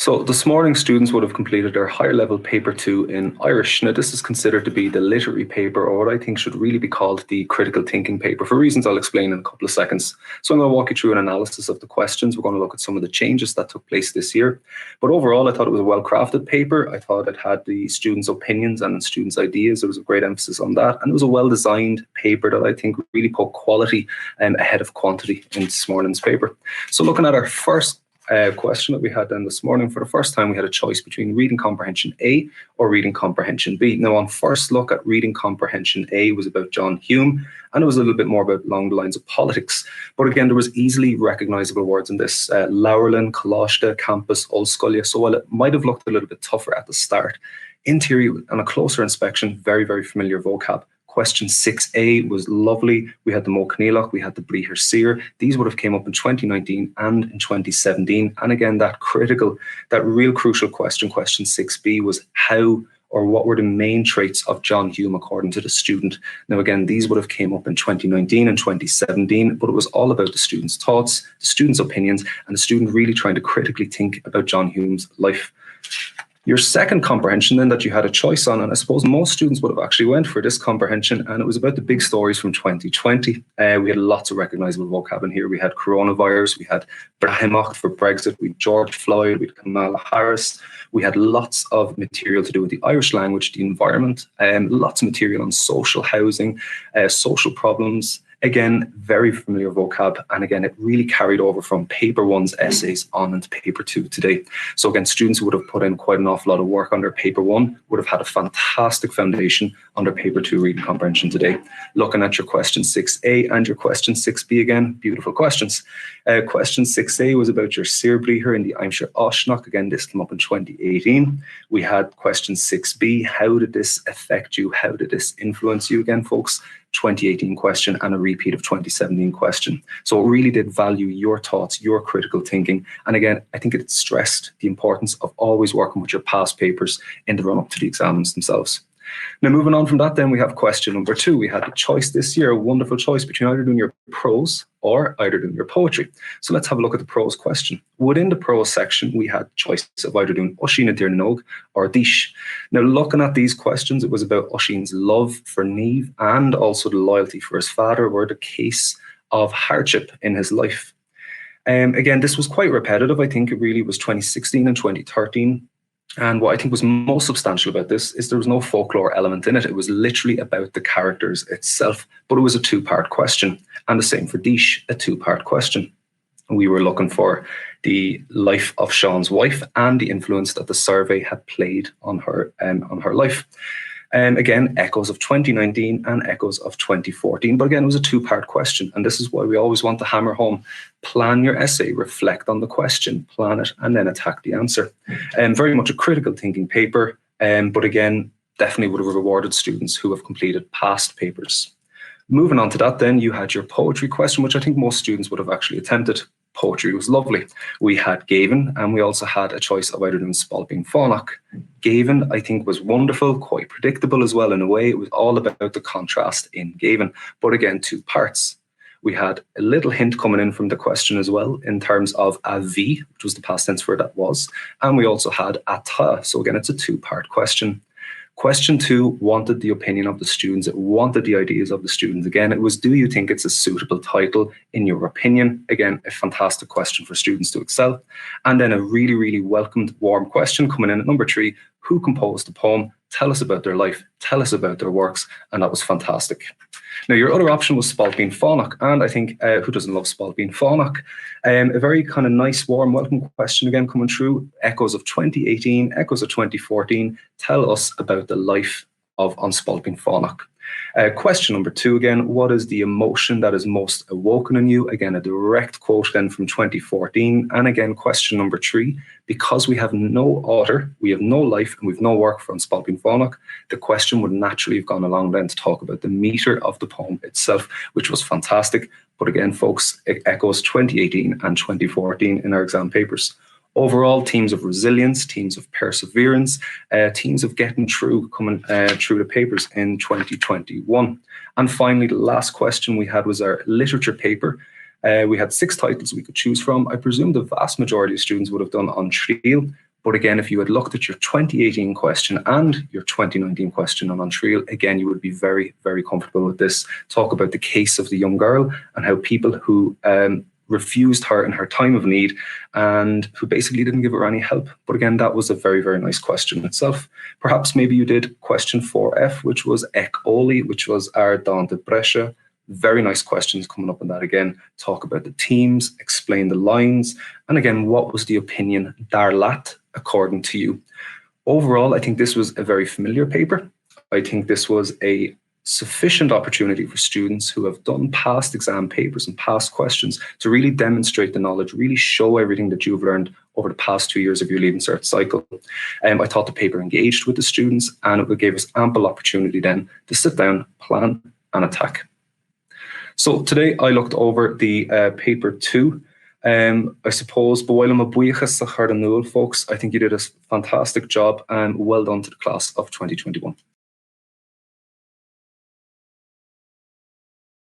So this morning, students would have completed their higher level paper 2 in Irish. Now, this is considered to be the literary paper, or what I think should really be called the critical thinking paper, for reasons I'll explain in a couple of seconds. So I'm going to walk you through an analysis of the questions. We're going to look at some of the changes that took place this year. But overall, I thought it was a well-crafted paper. I thought it had the students' opinions and students' ideas. There was a great emphasis on that. And it was a well-designed paper that I think really put quality ahead of quantity in this morning's paper. So looking at our first question that we had then this morning, for the first time we had a choice between reading comprehension A or reading comprehension B. Now, on first look at reading comprehension A was about John Hume, and it was a little bit more about along the lines of politics. But again, there was easily recognizable words in this: Laurelin, Colossta, Campus, Olscolia. So while it might have looked a little bit tougher at the start, in theory, on a closer inspection, very, very familiar vocab. Question 6A was lovely. We had the Mo Cnealach, we had the Bríthair Sear. These would have came up in 2019 and in 2017. And again, that real crucial question, question 6B, was how or what were the main traits of John Hume according to the student. Now, again, these would have came up in 2019 and 2017, but it was all about the student's thoughts, the student's opinions, and the student really trying to critically think about John Hume's life. Your second comprehension then that you had a choice on, and I suppose most students would have actually went for this comprehension, and it was about the big stories from 2020. We had lots of recognisable vocab in here. We had coronavirus, we had Brahimach for Brexit, we had George Floyd, we had Kamala Harris. We had lots of material to do with the Irish language, the environment, lots of material on social housing, social problems. Again, very familiar vocab, and again, it really carried over from paper 1's essays on into paper 2 today. So again, students who would have put in quite an awful lot of work on their paper 1 would have had a fantastic foundation on their paper 2 reading comprehension today. Looking at your question 6A and your question 6B again, beautiful questions. Question 6A was about your Sir Bríthair in the Aimsir Oshnach. Again, this came up in 2018. We had question 6B, how did this affect you? How did this influence you? Again, folks, 2018 question and a repeat of 2017 question. So it really did value your thoughts, your critical thinking. And again, I think it stressed the importance of always working with your past papers in the run up to the exams themselves. Now, moving on from that, then we have question number 2. We had a choice this year, a wonderful choice between either doing your prose or either doing your poetry. So let's have a look at the prose question. Within the prose section, we had choice of either doing Oisín Dir Nog or Dish. Now, looking at these questions, it was about Oisín's love for Niamh and also the loyalty for his father, were the case of hardship in his life. Again, this was quite repetitive. I think it really was 2016 and 2013. And what I think was most substantial about this is there was no folklore element in it. It was literally about the characters itself, but it was a 2-part question. And the same for Dish, a 2-part question. We were looking for the life of Sean's wife and the influence that the survey had played on her life. Again, echoes of 2019 and echoes of 2014. But again, it was a 2-part question. And this is why we always want to hammer home: plan your essay, reflect on the question, plan it, and then attack the answer. Very much a critical thinking paper. But again, definitely would have rewarded students who have completed past papers. Moving on to that, then you had your poetry question, which I think most students would have actually attempted. Poetry was lovely. We had Gavin, and we also had a choice of either doing Spalpeen Fánach. Gavin, I think, was wonderful, quite predictable as well in a way. It was all about the contrast in Gavin. But again, 2 parts. We had a little hint coming in from the question as well in terms of a V, which was the past tense for that was. And we also had ata. So again, it's a 2-part question. Question 2 wanted the opinion of the students. It wanted the ideas of the students. Again, it was, do you think it's a suitable title in your opinion? Again, a fantastic question for students to excel. And then a really, really welcomed, warm question coming in at number 3. Who composed the poem? Tell us about their life. Tell us about their works. And that was fantastic. Now, your other option was Spalpeen Fánach, and I think who doesn't love Spalpeen Fánach? A very kind of nice, warm, welcome question again coming through. Echoes of 2018, echoes of 2014. Tell us about the life of on Spalpeen Fánach. Question number 2 again, what is the emotion that is most awoken in you? Again, a direct quote then from 2014. And again, question number 3, because we have no author, we have no life, and we've no work from Spalpeen Fánach, the question would naturally have gone along then to talk about the metre of the poem itself, which was fantastic. But again, folks, it echoes 2018 and 2014 in our exam papers. Overall, teams of resilience, teams of perseverance, teams of getting through, coming through the papers in 2021. And finally, the last question we had was our literature paper. We had 6 titles we could choose from. I presume the vast majority of students would have done An Triail, But again, if you had looked at your 2018 question and your 2019 question on Antreal, again, you would be very, very comfortable with this. Talk about the case of the young girl and how people who refused her in her time of need and who basically didn't give her any help. But again, that was a very, very nice question itself. Perhaps maybe you did question 4F, which was Ec Oli, which was Ar Dante Brescia. Very nice questions coming up in that again. Talk about the teams, explain the lines, and again, what was the opinion Darlat according to you? Overall, I think this was a very familiar paper. I think this was a sufficient opportunity for students who have done past exam papers and past questions to really demonstrate the knowledge, really show everything that you've learned over the past 2 years of your Leaving Cert cycle. I thought the paper engaged with the students, and it gave us ample opportunity then to sit down, plan and attack. So today I looked over the paper 2. I suppose, folks, I think you did a fantastic job and well done to the class of 2021.